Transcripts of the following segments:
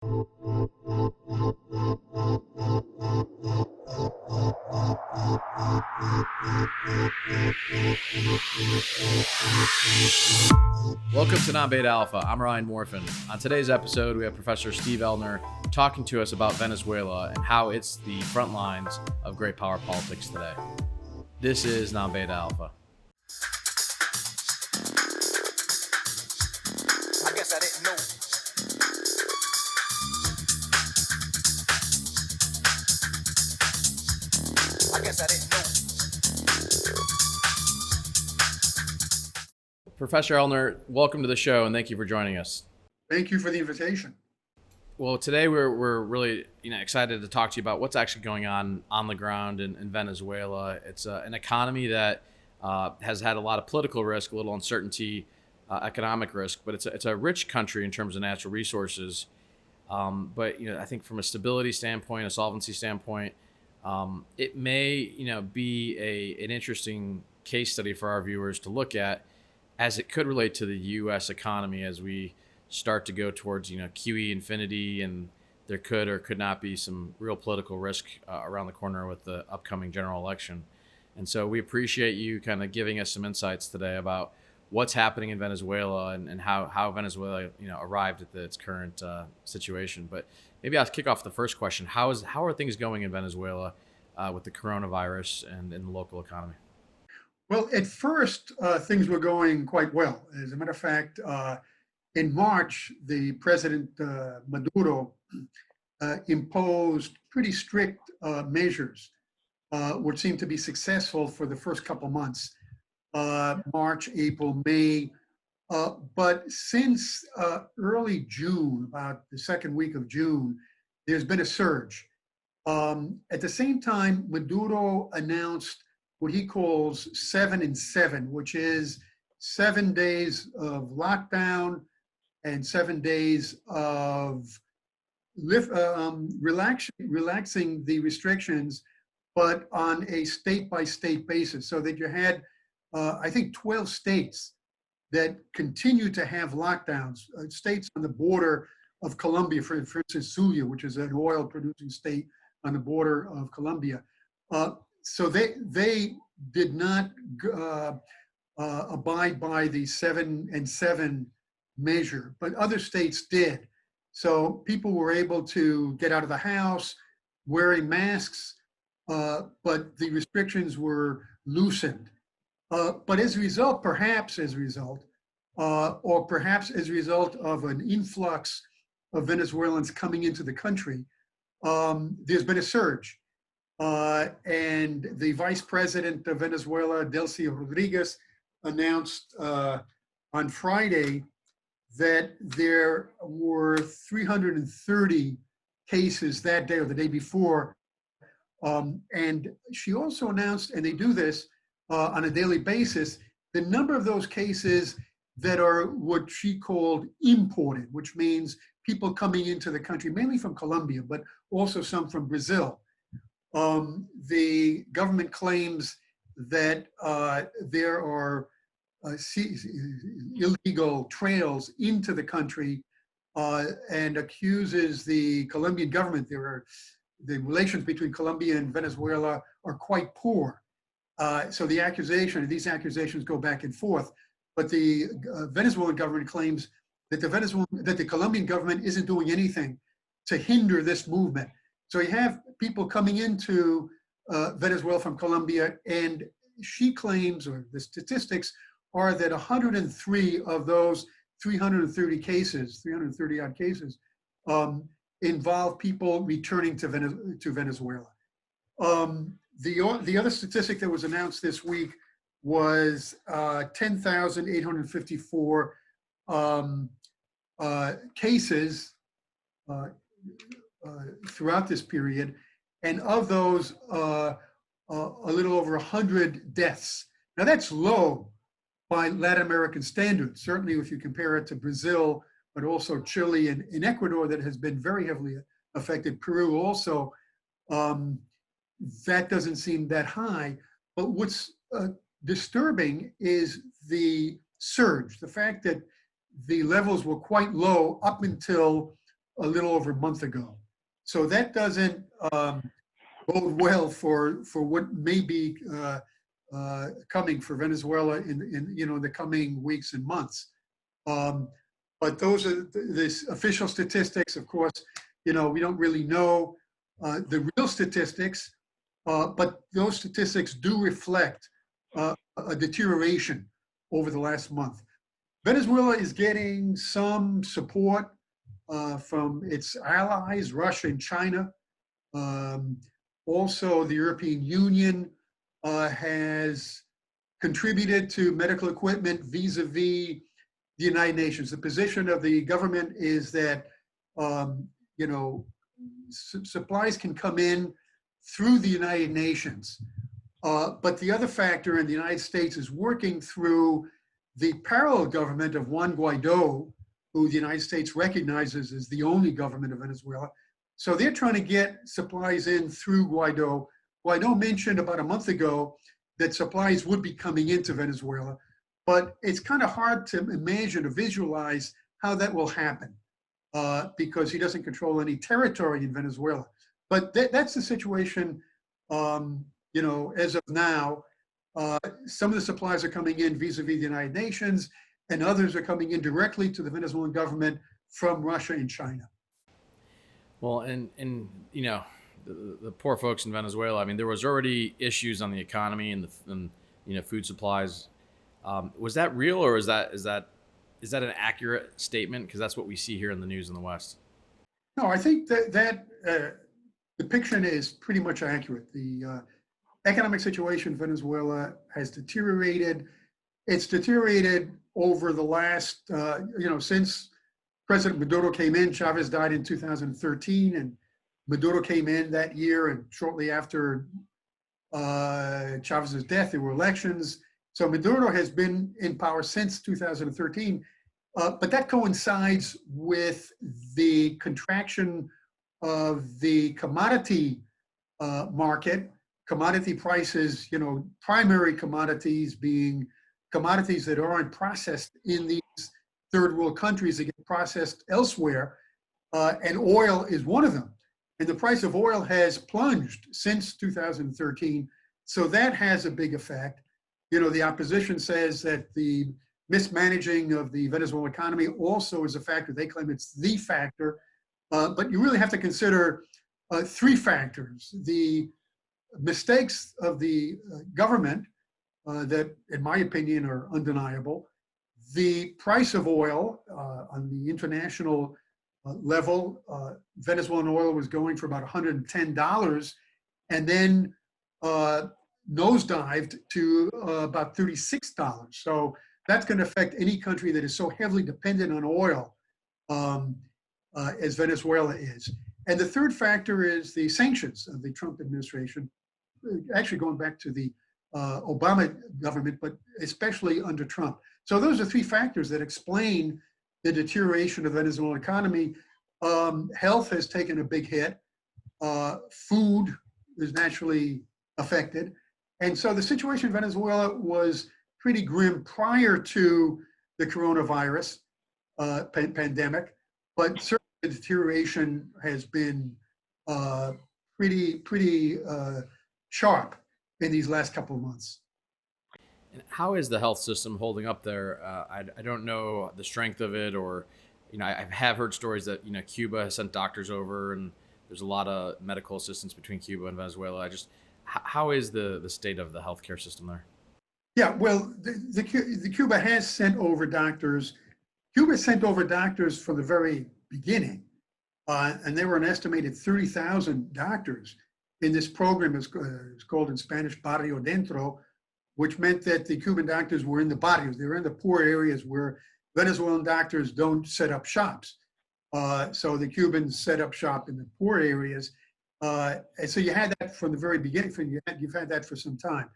Welcome to Non-Beta Alpha. I'm Ryan Morfin. On today's episode, we have Professor Steve Elner talking to us about Venezuela and how it's the front lines of great power politics today. This is Non-Beta Alpha. I guess I didn't know. I guess I didn't know. Professor Elner, welcome to the show and thank you for joining us. Thank you for the invitation. Well, today we're really excited to talk to you about what's actually going on the ground in Venezuela. It's an economy that has had a lot of political risk, a little uncertainty, economic risk, but it's a rich country in terms of natural resources. But I think from a stability standpoint, a solvency standpoint, it may be an interesting case study for our viewers to look at, as it could relate to the U.S. economy as we start to go towards QE infinity, and there could or could not be some real political risk around the corner with the upcoming general election. And so we appreciate you kind of giving us some insights today about what's happening in Venezuela and how Venezuela arrived at its current situation. But maybe I'll kick off the first question. How are things going in Venezuela with the coronavirus and in the local economy? Well, at first, things were going quite well. As a matter of fact, in March, the President Maduro imposed pretty strict measures, which seemed to be successful for the first couple months, March, April, May. But since early June, about the second week of June, there's been a surge. At the same time, Maduro announced what he calls 7-7, which is 7 days of lockdown and 7 days of relaxing the restrictions, but on a state-by-state basis, so that you had, I think, 12 states that continue to have lockdowns, states on the border of Colombia, for instance, Zulia, which is an oil-producing state on the border of Colombia. So they did not abide by the 7-7 measure, but other states did. So people were able to get out of the house wearing masks, but the restrictions were loosened. But as a result, or perhaps as a result of an influx of Venezuelans coming into the country, there's been a surge. And the vice president of Venezuela, Delcy Rodriguez, announced on Friday that there were 330 cases that day or the day before. And she also announced, and they do this on a daily basis, the number of those cases that are what she called imported, which means people coming into the country, mainly from Colombia, but also some from Brazil. The government claims that there are illegal trails into the country and accuses the Colombian government. The relations between Colombia and Venezuela are quite poor. So these accusations go back and forth. But the Venezuelan government claims that the Colombian government isn't doing anything to hinder this movement. So you have people coming into Venezuela from Colombia, and she claims, or the statistics are that 103 of those 330 odd cases, involve people returning to Venezuela. The other statistic that was announced this week was 10,854 cases throughout this period, and of those, a little over 100 deaths. Now that's low by Latin American standards, certainly if you compare it to Brazil, but also Chile and Ecuador that has been very heavily affected, Peru also, that doesn't seem that high. But what's disturbing is the surge, the fact that the levels were quite low up until a little over a month ago. So that doesn't bode well for what may be coming for Venezuela in the coming weeks and months. Um, but those are the official statistics. Of course, we don't really know the real statistics, but those statistics do reflect a deterioration over the last month. Venezuela is getting some support from its allies, Russia and China. Um, Also, the European Union has contributed to medical equipment vis-a-vis the United Nations. The position of the government is that um, you know supplies can come in through the United Nations, but the other factor in the United States is working through the parallel government of Juan Guaido, who the United States recognizes as the only government of Venezuela. So they're trying to get supplies in through Guaido. Guaido mentioned about a month ago that supplies would be coming into Venezuela, but it's kind of hard to imagine or visualize how that will happen because he doesn't control any territory in Venezuela. But that's the situation, as of now. Some of the supplies are coming in vis-a-vis the United Nations, and others are coming in directly to the Venezuelan government from Russia and China. Well, and the poor folks in Venezuela. I mean, there was already issues on the economy and food supplies. Was that real, or is that an accurate statement? Because that's what we see here in the news in the West. No, I think that depiction is pretty much accurate. The economic situation in Venezuela has deteriorated. It's deteriorated over the last, since President Maduro came in. Chavez died in 2013, and Maduro came in that year, and shortly after Chavez's death, there were elections. So Maduro has been in power since 2013, but that coincides with the contraction of the commodity market, commodity prices, primary commodities being commodities that aren't processed in these third world countries that get processed elsewhere, and oil is one of them. And the price of oil has plunged since 2013, so that has a big effect. The opposition says that the mismanaging of the Venezuelan economy also is a factor. They claim it's the factor, but you really have to consider three factors. The mistakes of the government that, in my opinion, are undeniable. The price of oil on the international level, Venezuelan oil was going for about $110, and then nosedived to about $36. So that's going to affect any country that is so heavily dependent on oil as Venezuela is. And the third factor is the sanctions of the Trump administration, actually going back to the Obama government, but especially under Trump. So those are three factors that explain the deterioration of the Venezuelan economy. Health has taken a big hit. Food is naturally affected. And so the situation in Venezuela was pretty grim prior to the coronavirus pandemic, but certainly the deterioration has been pretty sharp in these last couple of months. And how is the health system holding up there? I don't know the strength of it, or I have heard stories that Cuba has sent doctors over, and there's a lot of medical assistance between Cuba and Venezuela. How is the state of the healthcare system there? Yeah, well, the Cuba has sent over doctors. Cuba sent over doctors from the very beginning, and there were an estimated 30,000 doctors in this program. It's called in Spanish Barrio Dentro, which meant that the Cuban doctors were in the barrios. They were in the poor areas where Venezuelan doctors don't set up shops. So the Cubans set up shop in the poor areas. And so you had that from the very beginning. You've had that for some time.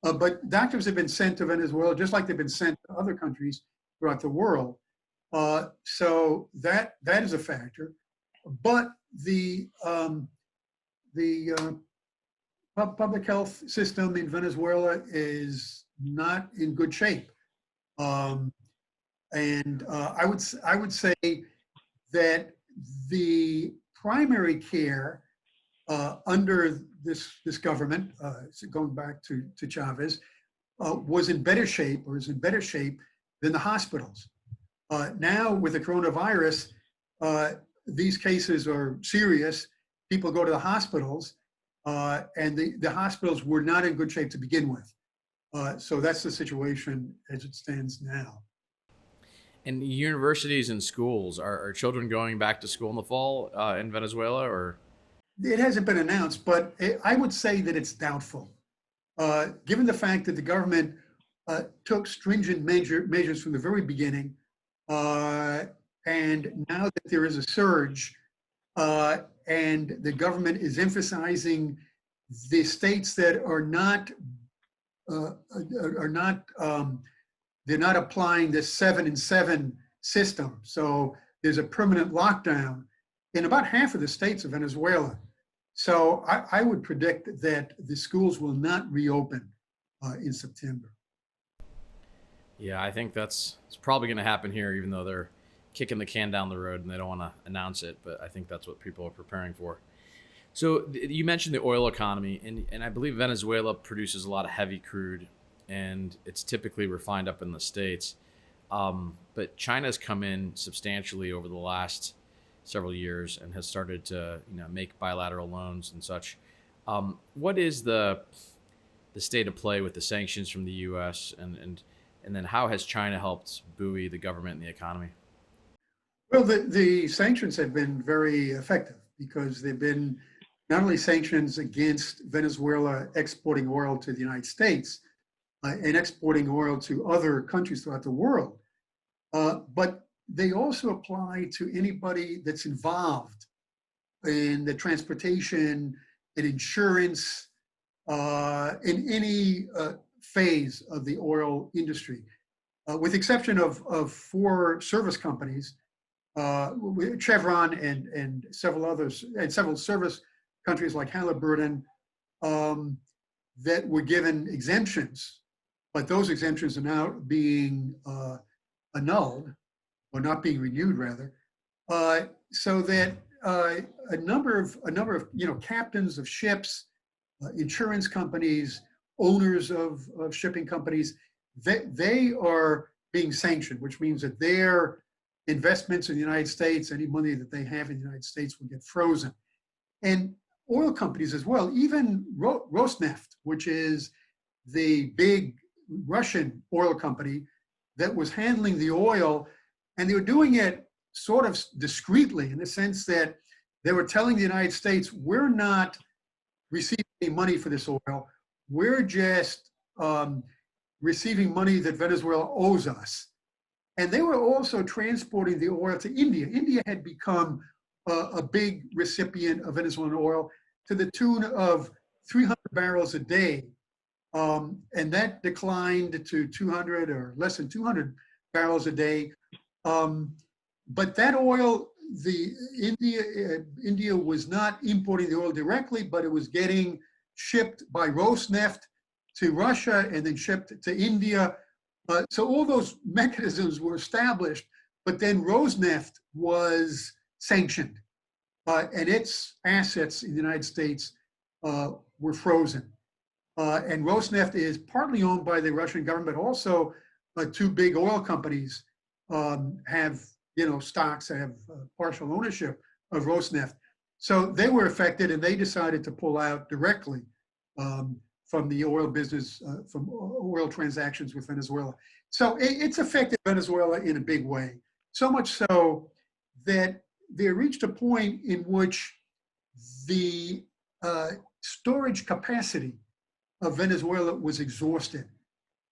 But doctors have been sent to Venezuela, just like they've been sent to other countries throughout the world. So that is a factor. But the public health system in Venezuela is not in good shape. And I would say that the primary care under this government, so going back to Chavez, was in better shape or is in better shape than the hospitals. Now with the coronavirus, these cases are serious. People go to the hospitals, and the hospitals were not in good shape to begin with. So that's the situation as it stands now. And universities and schools, are children going back to school in the fall in Venezuela, or? It hasn't been announced, but I would say that it's doubtful. Given the fact that the government took stringent measures from the very beginning, and now that there is a surge, and the government is emphasizing the states that are not they're not applying this 7-in-7 system. So there's a permanent lockdown in about half of the states of Venezuela. So I would predict that the schools will not reopen in September. Yeah, I think it's probably going to happen here, even though they're kicking the can down the road and they don't want to announce it. But I think that's what people are preparing for. So you mentioned the oil economy, and I believe Venezuela produces a lot of heavy crude, and it's typically refined up in the States. But China's come in substantially over the last several years and has started to make bilateral loans and such. What is the state of play with the sanctions from the U.S. and then how has China helped buoy the government and the economy? Well, the sanctions have been very effective because they've been not only sanctions against Venezuela exporting oil to the United States and exporting oil to other countries throughout the world, but they also apply to anybody that's involved in the transportation and insurance in any phase of the oil industry, with the exception of 4 service companies, Chevron and several others, and several service countries like Halliburton, that were given exemptions, but those exemptions are now being annulled, or not being renewed rather, so that a number of captains of ships, insurance companies, owners of shipping companies, they are being sanctioned, which means that their investments in the United States, any money that they have in the United States, will get frozen. And oil companies as well, even Rosneft, which is the big Russian oil company that was handling the oil, and they were doing it sort of discreetly in the sense that they were telling the United States, we're not receiving any money for this oil. We're just receiving money that Venezuela owes us. And they were also transporting the oil to India. India had become a big recipient of Venezuelan oil to the tune of 300 barrels a day. And that declined to 200 or less than 200 barrels a day. But that oil, India was not importing the oil directly, but it was getting shipped by Rosneft to Russia and then shipped to India. So all those mechanisms were established, but then Rosneft was sanctioned, and its assets in the United States were frozen. And Rosneft is partly owned by the Russian government, but also 2 big oil companies have stocks, have partial ownership of Rosneft. So they were affected, and they decided to pull out directly from the oil business, from oil transactions with Venezuela. So it's affected Venezuela in a big way, so much so that they reached a point in which the storage capacity of Venezuela was exhausted.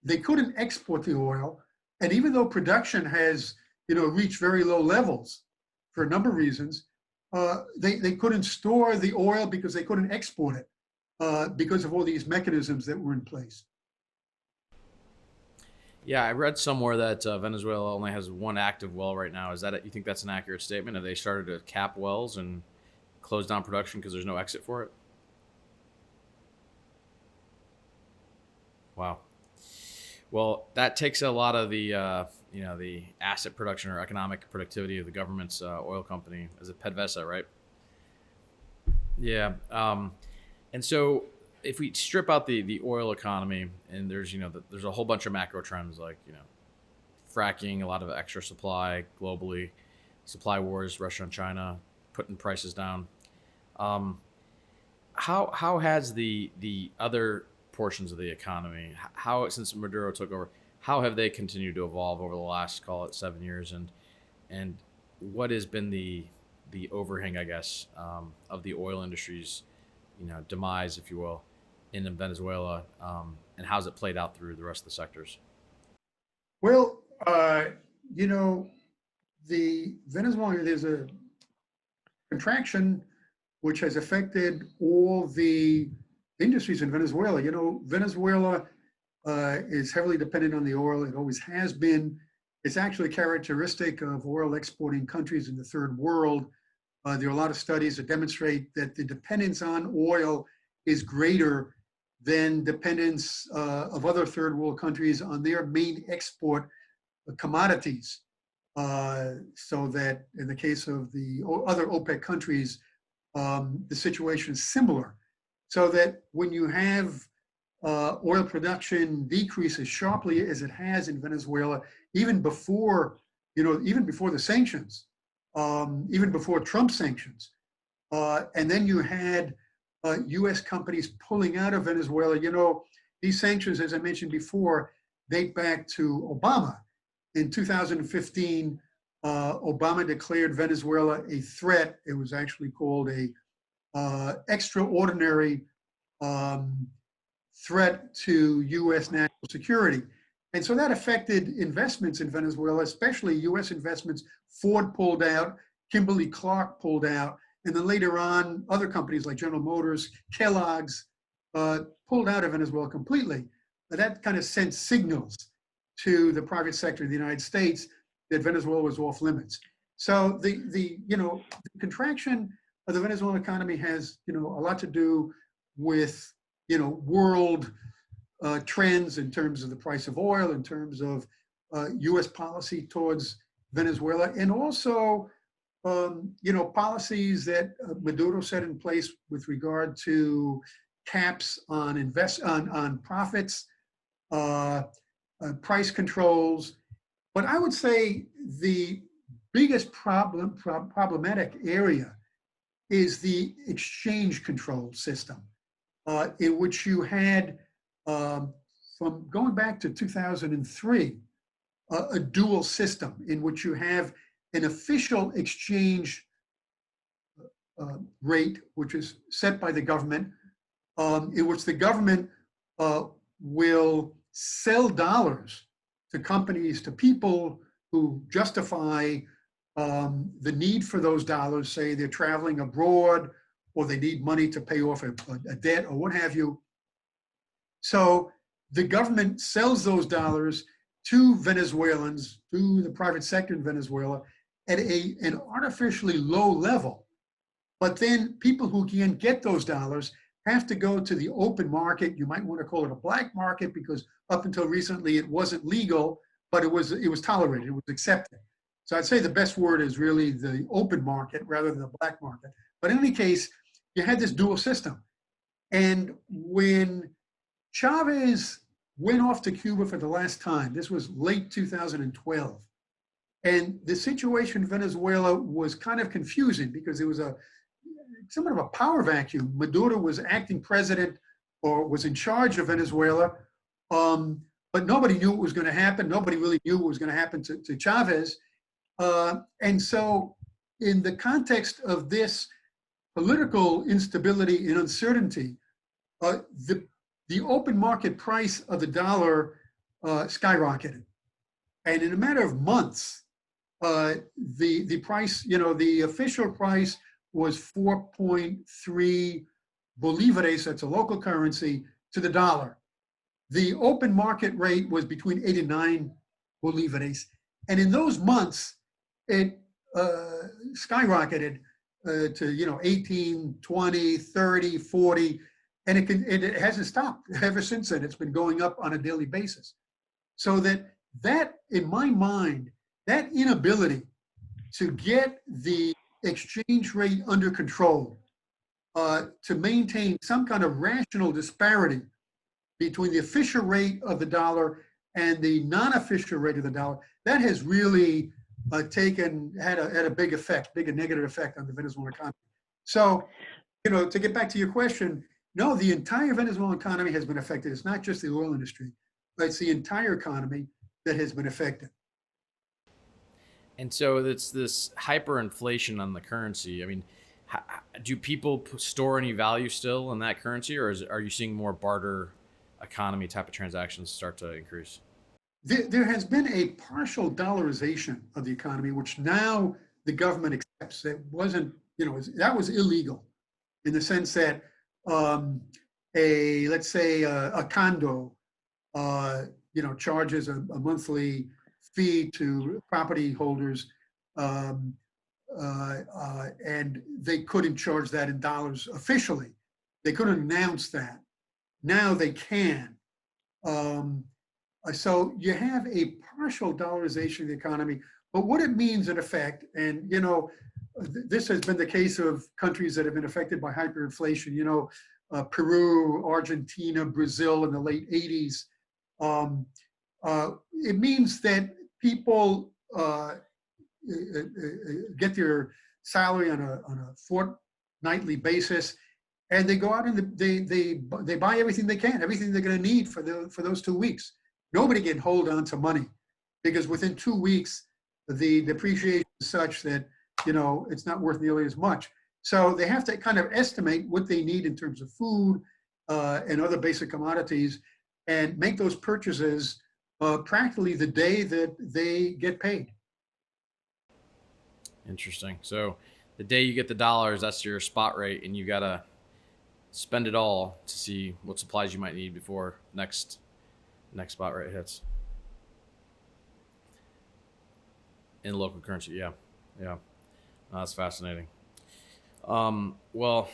They couldn't export the oil, and even though production has reached very low levels for a number of reasons, they couldn't store the oil because they couldn't export it because of all these mechanisms that were in place. Yeah, I read somewhere that Venezuela only has 1 active well right now. You think that's an accurate statement? Have they started to cap wells and close down production because there's no exit for it? Wow. Well, that takes a lot of the the asset production or economic productivity of the government's oil company. Is it PDVSA, right? Yeah. And so if we strip out the oil economy, and there's there's a whole bunch of macro trends like fracking, a lot of extra supply globally, supply wars, Russia and China putting prices down. Um, how has the other portions of the economy, how since Maduro took over, how have they continued to evolve over the last, call it, 7 years, and what has been the overhang, I guess, of the oil industry's demise, if you will, in Venezuela, and how's it played out through the rest of the sectors? Well, you know, the Venezuela, there's a contraction which has affected all the industries in Venezuela. Venezuela is heavily dependent on the oil. It always has been. It's actually characteristic of oil exporting countries in the third world. There are a lot of studies that demonstrate that the dependence on oil is greater than dependence of other third world countries on their main export commodities. So that in the case of the other OPEC countries, the situation is similar. So that when you have oil production decrease as sharply as it has in Venezuela, even before, even before the sanctions, even before Trump sanctions, and then you had U.S. companies pulling out of Venezuela. These sanctions, as I mentioned before, date back to Obama. In 2015, Obama declared Venezuela a threat. It was actually called a extraordinary threat to U.S. national security. And so that affected investments in Venezuela, especially U.S. investments. Ford pulled out, Kimberly-Clark pulled out, and then later on, other companies like General Motors, Kellogg's, pulled out of Venezuela completely. But that kind of sent signals to the private sector of the United States that Venezuela was off limits. So the contraction of the Venezuelan economy has a lot to do with world trends in terms of the price of oil, in terms of U.S. policy towards Venezuela, and also policies that Maduro set in place with regard to caps on on profits, price controls. But I would say the biggest problematic area is the exchange control system, in which you had, from going back to 2003, a dual system in which you have an official exchange rate, which is set by the government, in which the government will sell dollars to companies, to people who justify the need for those dollars, say they're traveling abroad or they need money to pay off a debt or what have you. So the government sells those dollars to Venezuelans, to the private sector in Venezuela, at an artificially low level. But then people who can get those dollars have to go to the open market. You might want to call it a black market, because up until recently it wasn't legal, but it was tolerated, it was accepted. So I'd say the best word is really the open market rather than the black market. But in any case, you had this dual system. And when Chavez went off to Cuba for the last time, this was late 2012, and the situation in Venezuela was kind of confusing because there was somewhat of a power vacuum. Maduro was acting president or was in charge of Venezuela, but nobody knew what was going to happen. Nobody really knew what was going to happen to Chavez. And so in the context of this political instability and uncertainty, the open market price of the dollar skyrocketed. And in a matter of months, the price, the official price was 4.3 bolivares, that's a local currency, to the dollar. The open market rate was between 8 and 9 bolivares. And in those months, it skyrocketed to 18, 20, 30, 40, and it hasn't stopped ever since then. It's been going up on a daily basis. So that that, in my mind, that inability to get the exchange rate under control, to maintain some kind of rational disparity between the official rate of the dollar and the non-official rate of the dollar, that has really had a big effect, big a negative effect on the Venezuelan economy. So, to get back to your question, no, the entire Venezuelan economy has been affected. It's not just the oil industry, but it's the entire economy that has been affected. And so it's this hyperinflation on the currency. I mean, do people store any value still in that currency, or are you seeing more barter economy type of transactions start to increase? There has been a partial dollarization of the economy, which now the government accepts. It wasn't, that was illegal in the sense that let's say a condo, charges a monthly fee to property holders, um, and they couldn't charge that in dollars officially. They couldn't announce that. Now they can. Um, so you have a partial dollarization of the economy, but what it means in effect, and this has been the case of countries that have been affected by hyperinflation, Peru, Argentina, Brazil in the late 80s. It means that people get their salary on a fortnightly basis, and they go out and they buy everything they can, everything they're going to need for those 2 weeks. Nobody can hold on to money because within 2 weeks the depreciation is such that it's not worth nearly as much. So they have to kind of estimate what they need in terms of food and other basic commodities, and make those purchases practically the day that they get paid. Interesting. So the day you get the dollars, that's your spot rate, and you gotta spend it all to see what supplies you might need before next spot rate hits in local currency. Yeah, yeah, that's fascinating. Well,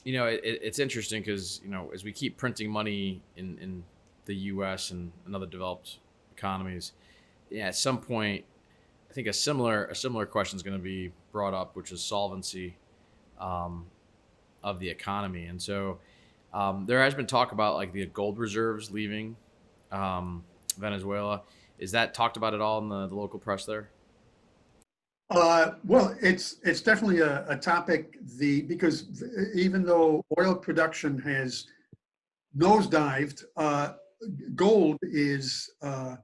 it's interesting because as we keep printing money in the U.S. and other developed economies, yeah, at some point, I think a similar question is going to be brought up, which is solvency of the economy. And so there has been talk about like the gold reserves leaving Venezuela. Is that talked about at all in the local press there? Well, it's definitely a topic. Because even though oil production has nosedived, gold is um,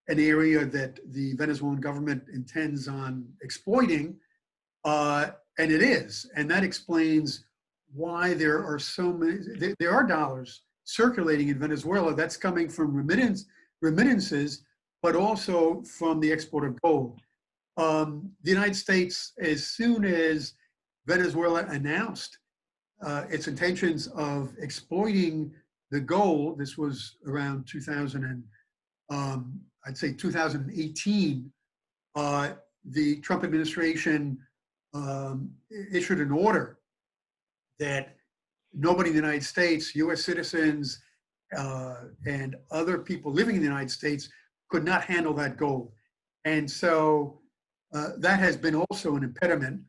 an area that the Venezuelan government intends on exploiting, and it is, and that explains why there are so many. There are dollars circulating in Venezuela. That's coming from remittances, but also from the export of gold. The United States, as soon as Venezuela announced its intentions of exploiting the gold, this was around 2000 and I'd say 2018, the Trump administration issued an order that nobody in the United States, U.S. citizens, and other people living in the United States could not handle that gold. And so that has been also an impediment.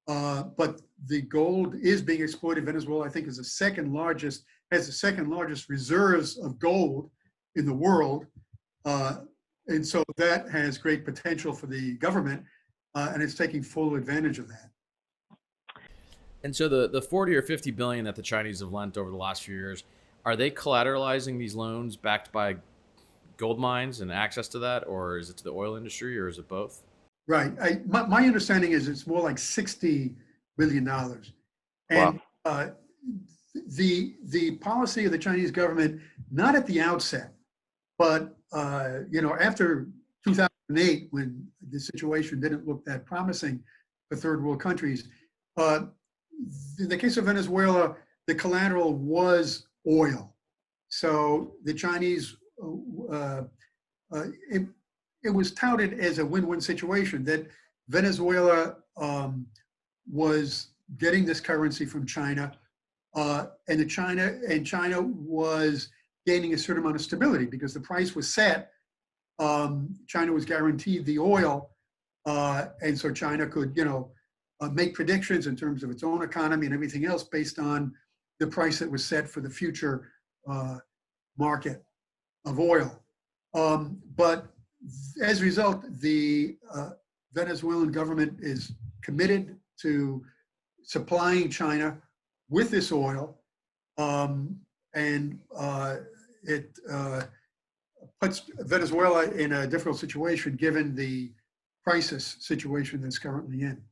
But the gold is being exploited. Venezuela, I think, has the second largest reserves of gold in the world. And so that has great potential for the government, and it's taking full advantage of that. And so the 40 or 50 billion that the Chinese have lent over the last few years, are they collateralizing these loans backed by gold mines and access to that, or is it to the oil industry, or is it both? Right. My understanding is it's more like $60 billion. Wow. And the policy of the Chinese government, not at the outset, but after 2008, when the situation didn't look that promising for third world countries, in the case of Venezuela, the collateral was oil. So the Chinese, it was touted as a win-win situation that Venezuela was getting this currency from China, and China was gaining a certain amount of stability because the price was set. China was guaranteed the oil, and so China could, make predictions in terms of its own economy and everything else based on the price that was set for the future market of oil. But as a result, the Venezuelan government is committed to supplying China with this oil, and it puts Venezuela in a difficult situation given the crisis situation that's currently in.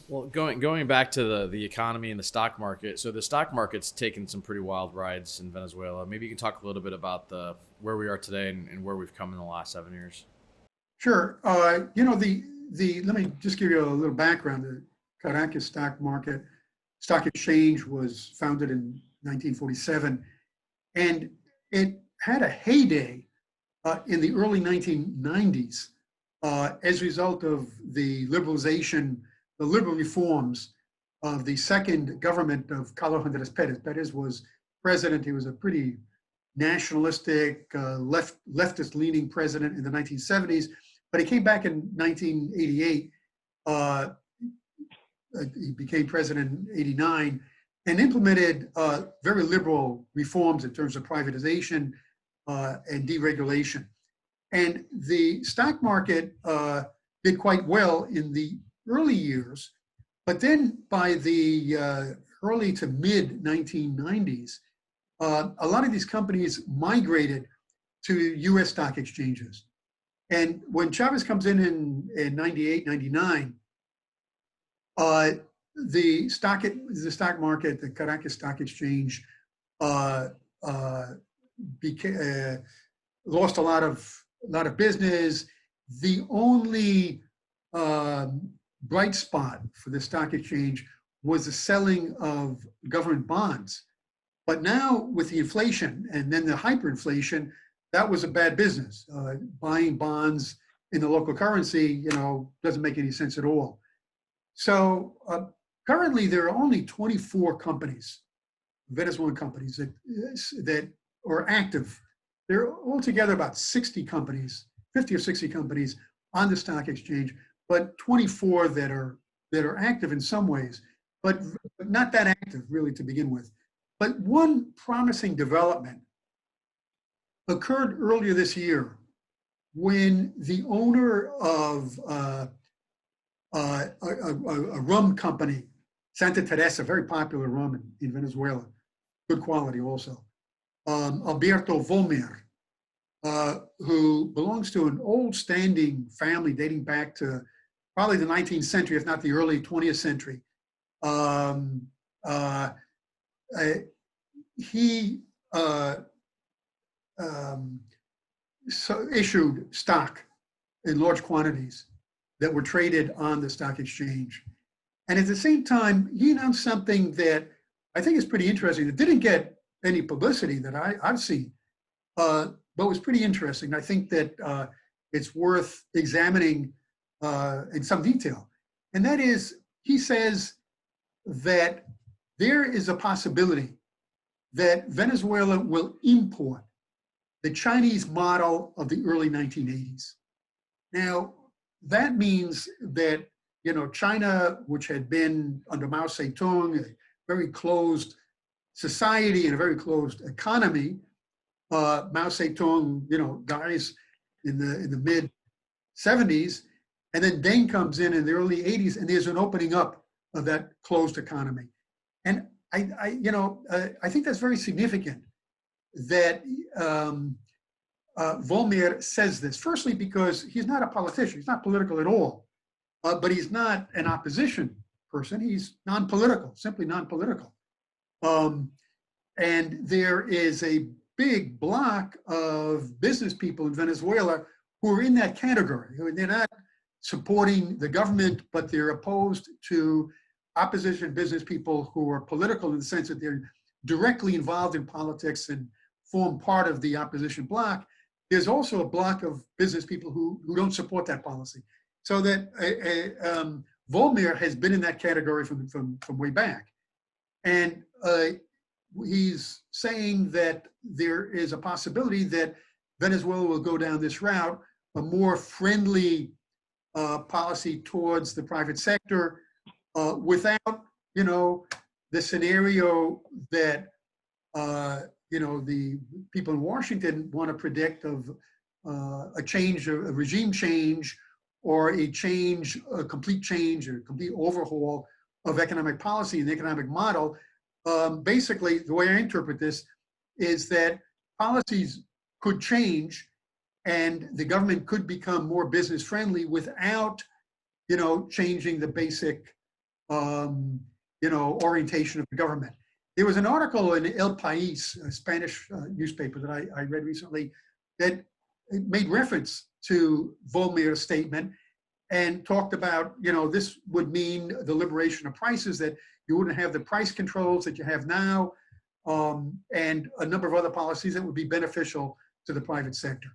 Well, going back to the economy and the stock market. So the stock market's taken some pretty wild rides in Venezuela. Maybe you can talk a little bit about the where we are today and where we've come in the last 7 years. Sure. Let me just give you a little background. The Caracas stock exchange was founded in 1947, and it had a heyday in the early 1990s as a result of the liberal reforms of the second government of Carlos Andrés Perez. Perez was president. He was a pretty nationalistic, leftist-leaning president in the 1970s, but he came back in 1988. He became president in 89 and implemented very liberal reforms in terms of privatization and deregulation. And the stock market did quite well in the early years, but then by the early to mid 1990s, a lot of these companies migrated to US stock exchanges. And when Chavez comes in 98, 99, the stock market, the Caracas Stock Exchange, lost a lot of business. The only bright spot for the stock exchange was the selling of government bonds. But now with the inflation and then the hyperinflation, that was a bad business. Buying bonds in the local currency, doesn't make any sense at all. So currently there are only 24 companies, Venezuelan companies that are active. There are altogether about 60 companies, 50 or 60 companies on the stock exchange, but 24 that are active in some ways, but not that active really to begin with. But one promising development occurred earlier this year when the owner of a rum company, Santa Teresa, very popular rum in Venezuela, good quality also, Alberto Volmer, who belongs to an old-standing family dating back to probably the 19th century, if not the early 20th century. He issued stock in large quantities that were traded on the stock exchange. And at the same time, he announced something that I think is pretty interesting. It didn't get any publicity that I've seen, but was pretty interesting. I think that it's worth examining in some detail. And that is, he says that there is a possibility that Venezuela will import the Chinese model of the early 1980s. Now, that means that, China, which had been under Mao Zedong, a very closed society and a very closed economy, Mao Zedong, dies in the mid 70s, and then Deng comes in the early 80s, and there's an opening up of that closed economy. And I think that's very significant that Volmer says this. Firstly, because he's not a politician, he's not political at all, but he's not an opposition person. He's non-political, simply non-political. And there is a big block of business people in Venezuela who are in that category. They're not supporting the government, but they're opposed to opposition business people who are political in the sense that they're directly involved in politics and form part of the opposition bloc. There's also a block of business people who don't support that policy. So that Volmer has been in that category from way back. And he's saying that there is a possibility that Venezuela will go down this route, a more friendly policy towards the private sector, without, the scenario that, the people in Washington want to predict of a change, a regime change, or a complete change, or complete overhaul of economic policy and the economic model. Basically, the way I interpret this is that policies could change and the government could become more business friendly without, changing the basic, orientation of the government. There was an article in El País, a Spanish newspaper that I read recently, that made reference to Volmir's statement and talked about, this would mean the liberation of prices, that you wouldn't have the price controls that you have now, and a number of other policies that would be beneficial to the private sector.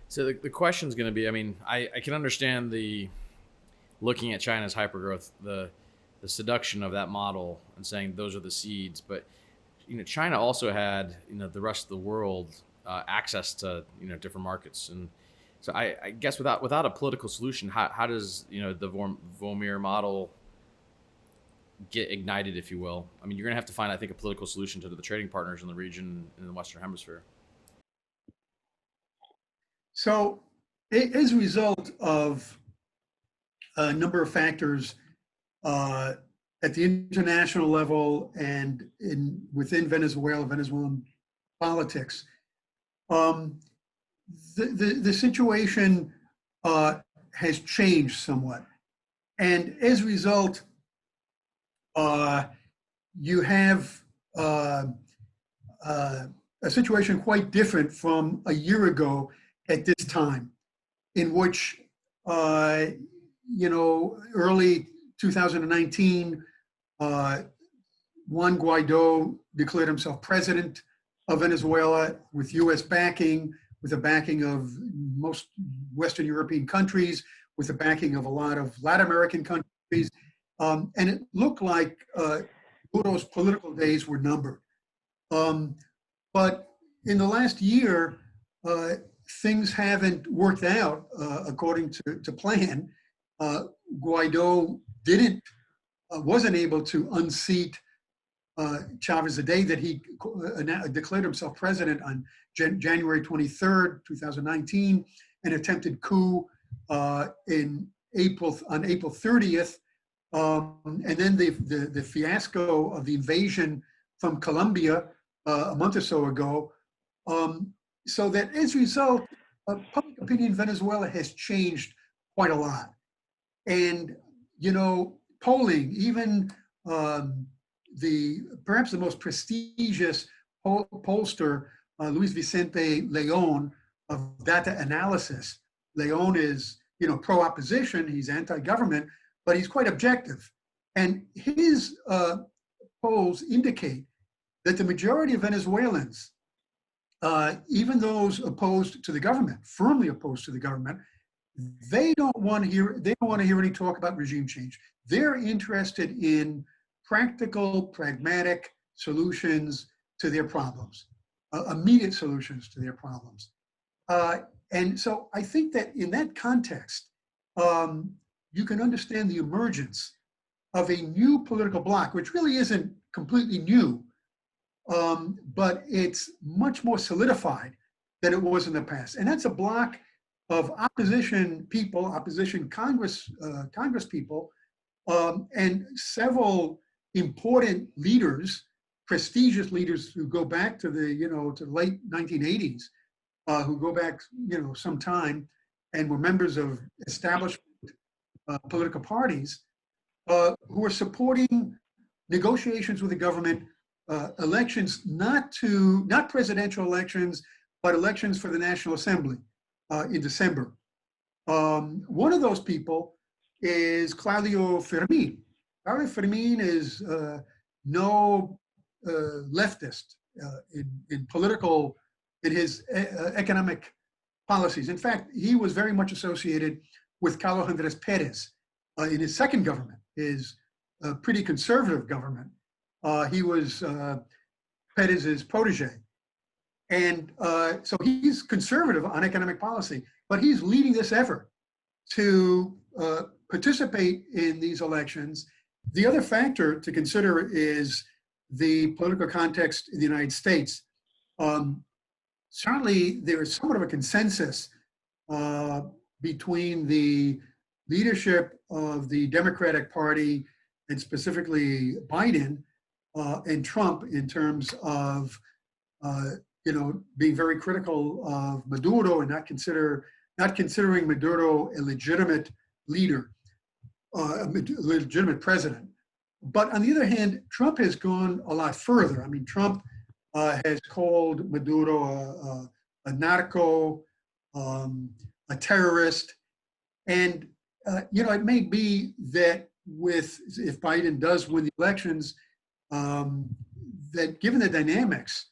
So the question is going to be, I can understand the looking at China's hypergrowth, the seduction of that model and saying those are the seeds. But, China also had, the rest of the world access to, different markets. And so I guess without a political solution, how does, the Volmir model get ignited, if you will? You're going to have to find, I think, a political solution to the trading partners in the region in the Western Hemisphere. So as a result of a number of factors at the international level and within Venezuelan politics, the situation has changed somewhat. And as a result, you have a situation quite different from a year ago at this time, in which, early 2019, Juan Guaido declared himself president of Venezuela with U.S. backing, with the backing of most Western European countries, with the backing of a lot of Latin American countries. And it looked like Maduro's political days were numbered. But in the last year, things haven't worked out according to plan. Guaido wasn't able to unseat Chavez the day that he declared himself president on January 23rd, 2019, an attempted coup on April 30th, and then the fiasco of the invasion from Colombia a month or so ago. So that as a result, public opinion in Venezuela has changed quite a lot. And, polling, even perhaps the most prestigious pollster, Luis Vicente Leon of Data Analysis. Leon is, pro-opposition, he's anti-government, but he's quite objective. And his polls indicate that the majority of Venezuelans, even those opposed to the government, firmly opposed to the government, they don't want to hear any talk about regime change. They're interested in practical, pragmatic solutions to their problems, immediate solutions to their problems. And so I think that in that context, you can understand the emergence of a new political bloc, which really isn't completely new, but it's much more solidified than it was in the past. And that's a bloc of opposition people, opposition Congress people, and several important leaders, prestigious leaders who go back to the late 1980s, who go back, some time, and were members of established political parties, who are supporting negotiations with the government, elections, not presidential elections, but elections for the National Assembly in December. One of those people is Claudio Fermin. Claudio Fermin is no leftist in his economic policies. In fact, he was very much associated with Carlos Andrés Perez in his second government, his pretty conservative government. He was Perez's protege. And so he's conservative on economic policy, but he's leading this effort to participate in these elections. The other factor to consider is the political context in the United States. Um, Certainly, there is somewhat of a consensus uh, between the leadership of the Democratic Party and specifically Biden and Trump in terms of uh, being very critical of Maduro and not considering Maduro a legitimate leader, a legitimate president. But on the other hand, Trump has gone a lot further. I mean, Trump has called Maduro a narco, um, a terrorist, and it may be that if Biden does win the elections, um, that given the dynamics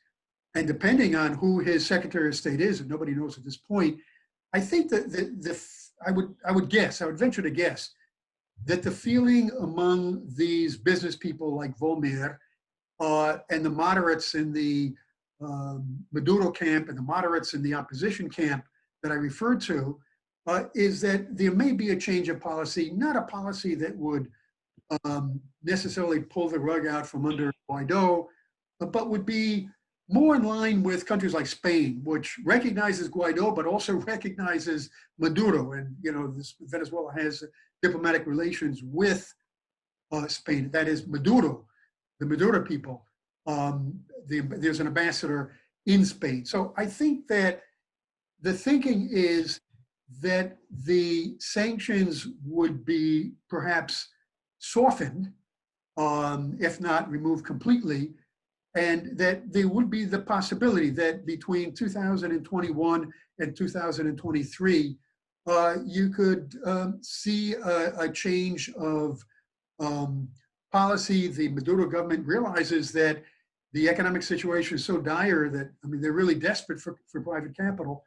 and depending on who his Secretary of State is, and nobody knows at this point, I think that I would venture to guess that the feeling among these business people like Volmer and the moderates in the Maduro camp and the moderates in the opposition camp that I referred to is that there may be a change of policy, not a policy that would necessarily pull the rug out from under Guaido, but would be more in line with countries like Spain, which recognizes Guaido, but also recognizes Maduro. And, Venezuela has diplomatic relations with Spain. That is Maduro, the Maduro people. There's an ambassador in Spain. So I think that the thinking is that the sanctions would be perhaps softened, if not removed completely, and that there would be the possibility that between 2021 and 2023, you could see a change of policy. The Maduro government realizes that the economic situation is so dire that, I mean, they're really desperate for private capital.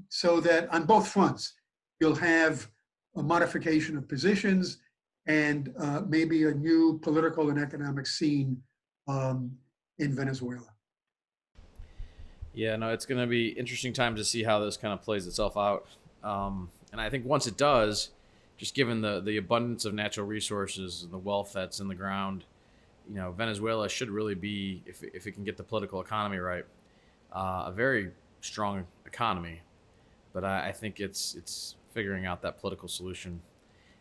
So that on both fronts, you'll have a modification of positions and maybe a new political and economic scene in Venezuela. Yeah, no, it's going to be interesting time to see how this kind of plays itself out. And I think once it does, just given the abundance of natural resources and the wealth that's in the ground, Venezuela should really be, if it can get the political economy right, a very strong economy. But I think it's figuring out that political solution.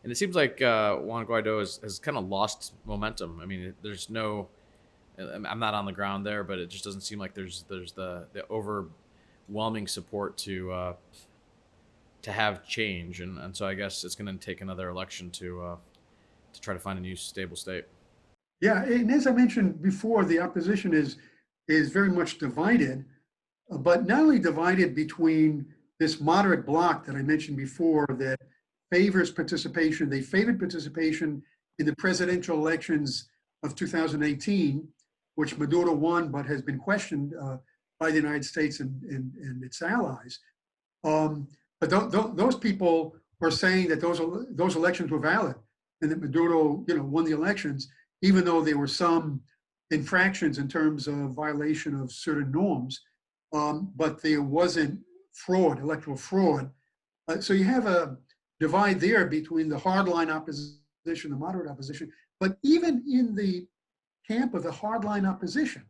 And it seems like Juan Guaido has kind of lost momentum. I mean, there's no, I'm not on the ground there, but it just doesn't seem like there's the overwhelming support to have change, and so I guess it's going to take another election to try to find a new stable state. Yeah, and as I mentioned before, the opposition is very much divided, but not only divided between this moderate bloc that I mentioned before that favors participation. They favored participation in the presidential elections of 2018, which Maduro won, but has been questioned by the United States and its allies. But those people were saying that those elections were valid and that Maduro, won the elections, even though there were some infractions in terms of violation of certain norms, but there wasn't electoral fraud. So you have a divide there between the hardline opposition, the moderate opposition, but even in the camp of the hardline opposition,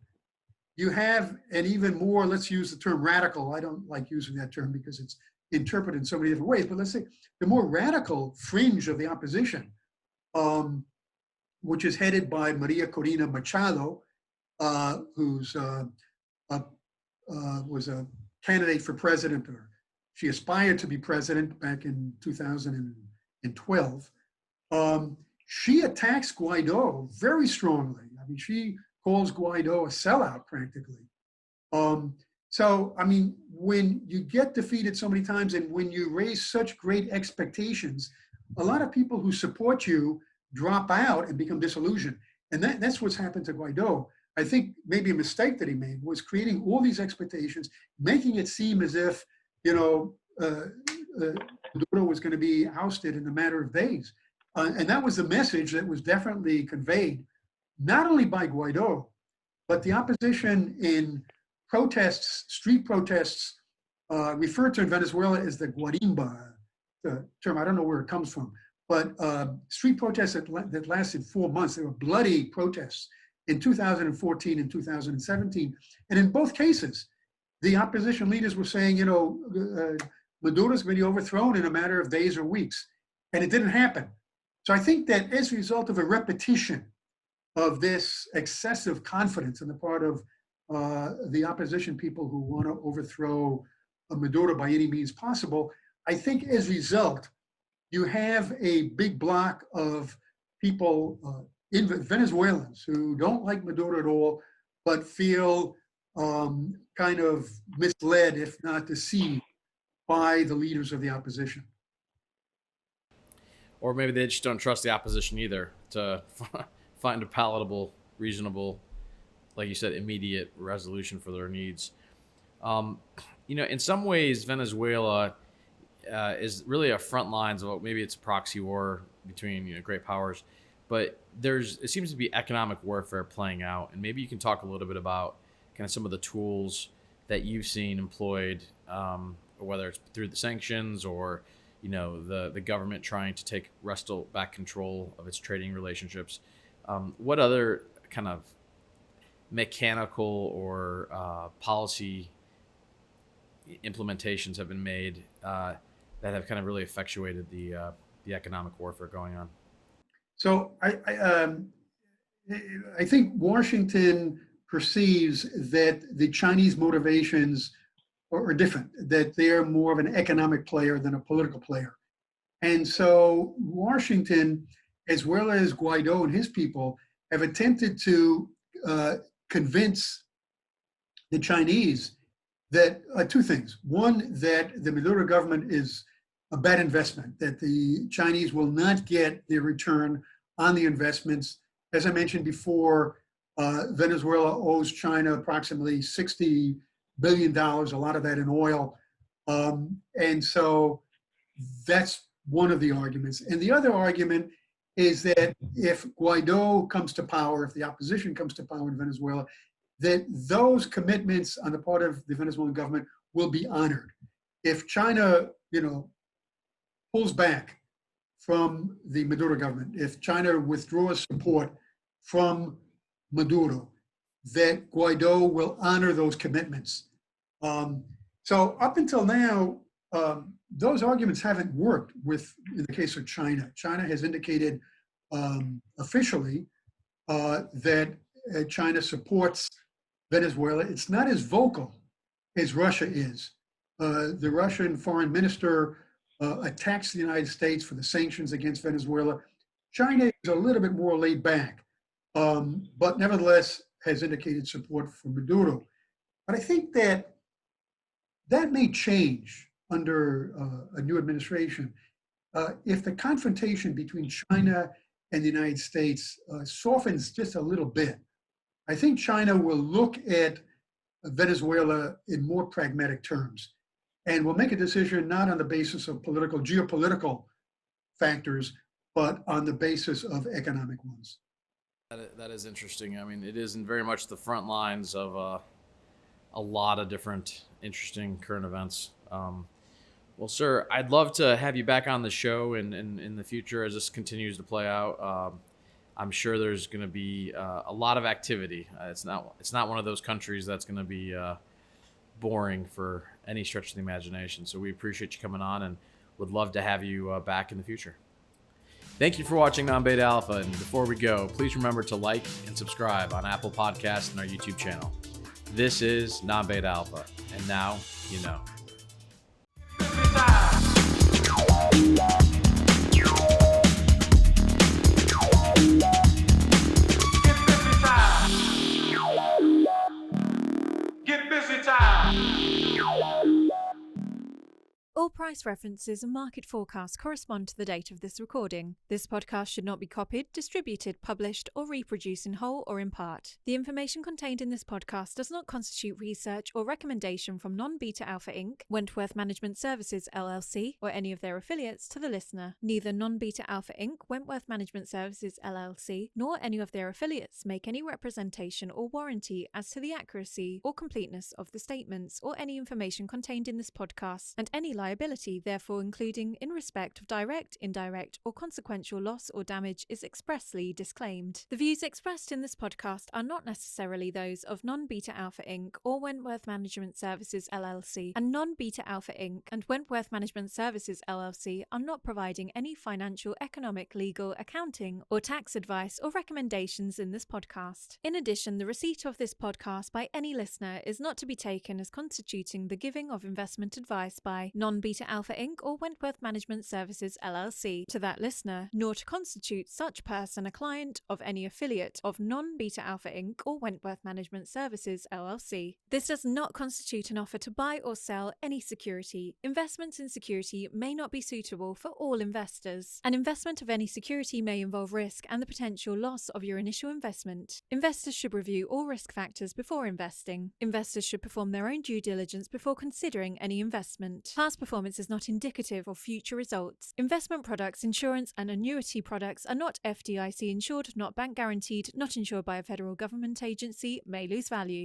you have an even more, let's use the term radical. I don't like using that term because it's interpreted in so many different ways, but let's say the more radical fringe of the opposition, which is headed by Maria Corina Machado, who's was a candidate for president, or she aspired to be president back in 2012. She attacks Guaido very strongly. I mean, she calls Guaido a sellout practically. So, I mean, when you get defeated so many times and when you raise such great expectations, a lot of people who support you drop out and become disillusioned. And that's what's happened to Guaido. I think maybe a mistake that he made was creating all these expectations, making it seem as if, Maduro was going to be ousted in a matter of days. And that was the message that was definitely conveyed not only by Guaido, but the opposition in protests, street protests, referred to in Venezuela as the guarimba, the term, I don't know where it comes from, but street protests that lasted 4 months. They were bloody protests in 2014 and 2017. And in both cases, the opposition leaders were saying, Maduro's going to be overthrown in a matter of days or weeks. And it didn't happen. So I think that as a result of a repetition of this excessive confidence on the part of the opposition people who want to overthrow Maduro by any means possible, I think as a result, you have a big block of people, Venezuelans, who don't like Maduro at all, but feel kind of misled, if not deceived, by the leaders of the opposition. Or maybe they just don't trust the opposition either to find a palatable, reasonable, like you said, immediate resolution for their needs. In some ways, Venezuela is really a front lines of maybe it's a proxy war between great powers, but it seems to be economic warfare playing out, and maybe you can talk a little bit about kind of some of the tools that you've seen employed, whether it's through the sanctions or the government trying to wrestle back control of its trading relationships. What other kind of mechanical or policy implementations have been made that have kind of really effectuated the economic warfare going on? So I think Washington perceives that the Chinese motivations are different, that they're more of an economic player than a political player. And so Washington, as well as Guaido and his people, have attempted to convince the Chinese that two things. One, that the Maduro government is a bad investment, that the Chinese will not get their return on the investments. As I mentioned before, Venezuela owes China approximately $60 billion, a lot of that in oil. And so that's one of the arguments. And the other argument is that if Guaido comes to power, if the opposition comes to power in Venezuela, that those commitments on the part of the Venezuelan government will be honored. If China, pulls back from the Maduro government, if China withdraws support from Maduro, that Guaido will honor those commitments. So up until now, those arguments haven't worked in the case of China. China has indicated officially that China supports Venezuela. It's not as vocal as Russia is. The Russian foreign minister attacks the United States for the sanctions against Venezuela. China is a little bit more laid back, but nevertheless has indicated support for Maduro. But I think that may change under a new administration. If the confrontation between China and the United States softens just a little bit, I think China will look at Venezuela in more pragmatic terms and will make a decision not on the basis of geopolitical factors, but on the basis of economic ones. That is interesting. I mean, it is in very much the front lines of a lot of different interesting current events. Well, sir, I'd love to have you back on the show in the future as this continues to play out. I'm sure there's going to be a lot of activity. It's not one of those countries that's going to be boring for any stretch of the imagination. So we appreciate you coming on and would love to have you back in the future. Thank you for watching Non-Beta Alpha. And before we go, please remember to like and subscribe on Apple Podcasts and our YouTube channel. This is Non-Beta Alpha. And now you know. All Prime price references and market forecasts correspond to the date of this recording. This podcast should not be copied, distributed, published, or reproduced in whole or in part. The information contained in this podcast does not constitute research or recommendation from Non-Beta Alpha Inc., Wentworth Management Services LLC, or any of their affiliates to the listener. Neither Non-Beta Alpha Inc., Wentworth Management Services LLC, nor any of their affiliates make any representation or warranty as to the accuracy or completeness of the statements or any information contained in this podcast, and any liability therefore including in respect of direct, indirect, or consequential loss or damage is expressly disclaimed. The views expressed in this podcast are not necessarily those of Non-Beta Alpha Inc. or Wentworth Management Services LLC, and Non-Beta Alpha Inc. and Wentworth Management Services LLC are not providing any financial, economic, legal, accounting, or tax advice or recommendations in this podcast. In addition, the receipt of this podcast by any listener is not to be taken as constituting the giving of investment advice by Non-Beta Alpha Inc. or Wentworth Management Services LLC to that listener, nor to constitute such person a client of any affiliate of Non-Beta Alpha Inc. or Wentworth Management Services LLC. This does not constitute an offer to buy or sell any security. Investments in security may not be suitable for all investors. An investment of any security may involve risk and the potential loss of your initial investment. Investors should review all risk factors before investing. Investors should perform their own due diligence before considering any investment. Past performance is not indicative of future results. Investment products, insurance, and annuity products are not FDIC insured, not bank guaranteed, not insured by a federal government agency, may lose value.